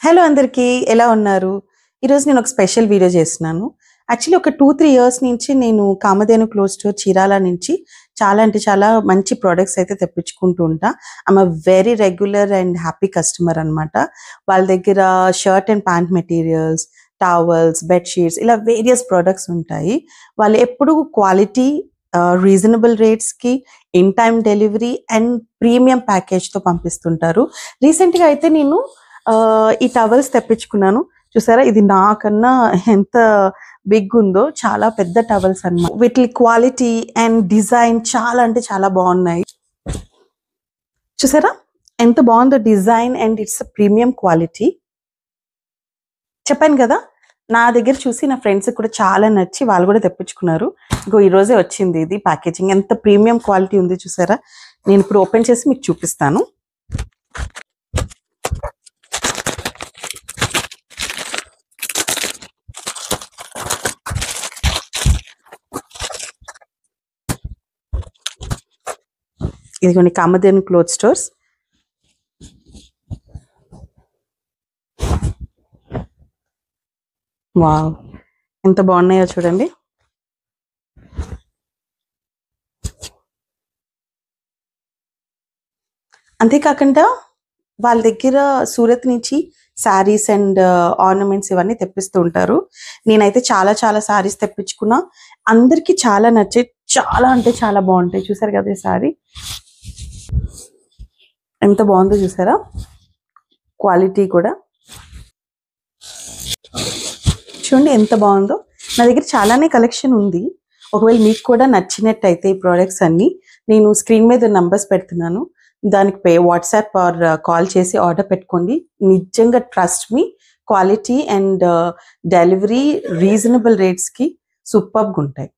Hello అందరికీ ఎలా ఉన్నారు? ఈరోజు నేను ఒక స్పెషల్ వీడియో చేస్తున్నాను. యాక్చువల్లీ ఒక 2-3 ఇయర్స్ నుంచి నేను కామధేను క్లోత్ స్టోర్ చీరాల నుంచి చాలా అంటే చాలా మంచి ప్రొడక్ట్స్ అయితే తెప్పించుకుంటూ ఉంటా. I'm a very regular and happy customer అన్నమాట. వాళ్ళ దగ్గర shirt and pant materials, towels, bed sheets ఇలా వేరియస్ ప్రొడక్ట్స్ ఉంటాయి. వాళ్ళు ఎప్పుడు క్వాలిటీ రీజనబుల్ రేట్స్‌కి in time delivery and premium ప్యాకేజ్‌తో పంపిస్తుంటారు. రీసెంట్‌గా అయితే నేను ఈ టవల్స్ తెప్పించుకున్నాను. చూసారా ఇది నాకన్నా ఎంత బిగ్ ఉందో, చాలా పెద్ద టవల్స్ అన్నమాట. వీటి క్వాలిటీ అండ్ డిజైన్ చాలా అంటే చాలా బాగున్నాయి. చూసారా ఎంత బాగుందో design and it's premium quality. చెప్పాను కదా, నా దగ్గర చూసి నా ఫ్రెండ్స్ కూడా చాలా నచ్చి వాళ్ళు కూడా తెప్పించుకున్నారు. ఇంకో ఈ రోజే వచ్చింది ఇది ప్యాకేజింగ్. ఎంత ప్రీమియం క్వాలిటీ ఉంది చూసారా. నేను ఇప్పుడు ఓపెన్ చేసి మీకు చూపిస్తాను. ఇదిగోండి కామధేను క్లోత్ స్టోర్స్. వావ్ ఎంత బాగున్నాయో చూడండి. అంతేకాకుండా వాళ్ళ దగ్గర సూరత్ నుంచి శారీస్ అండ్ ఆర్నమెంట్స్ ఇవన్నీ తెప్పిస్తూ ఉంటారు. నేనైతే చాలా చాలా శారీస్ తెప్పించుకున్నా. అందరికీ చాలా నచ్చాయి. చాలా అంటే చాలా బాగుంటాయి. చూసారు కదా ఈ శారీ ఎంత బాగుందో చూసారా. క్వాలిటీ కూడా చూడండి ఎంత బాగుందో. నా దగ్గర చాలానే కలెక్షన్ ఉంది. ఒకవేళ మీకు కూడా నచ్చినట్టయితే ఈ ప్రోడక్ట్స్ అన్ని నేను స్క్రీన్ మీద నంబర్స్ పెడుతున్నాను. దానికి వాట్సాప్ ఆర్ కాల్ చేసి ఆర్డర్ పెట్టుకోండి. నిజంగా trust me, quality and delivery reasonable రేట్స్కి సూపర్గా ఉంటాయి.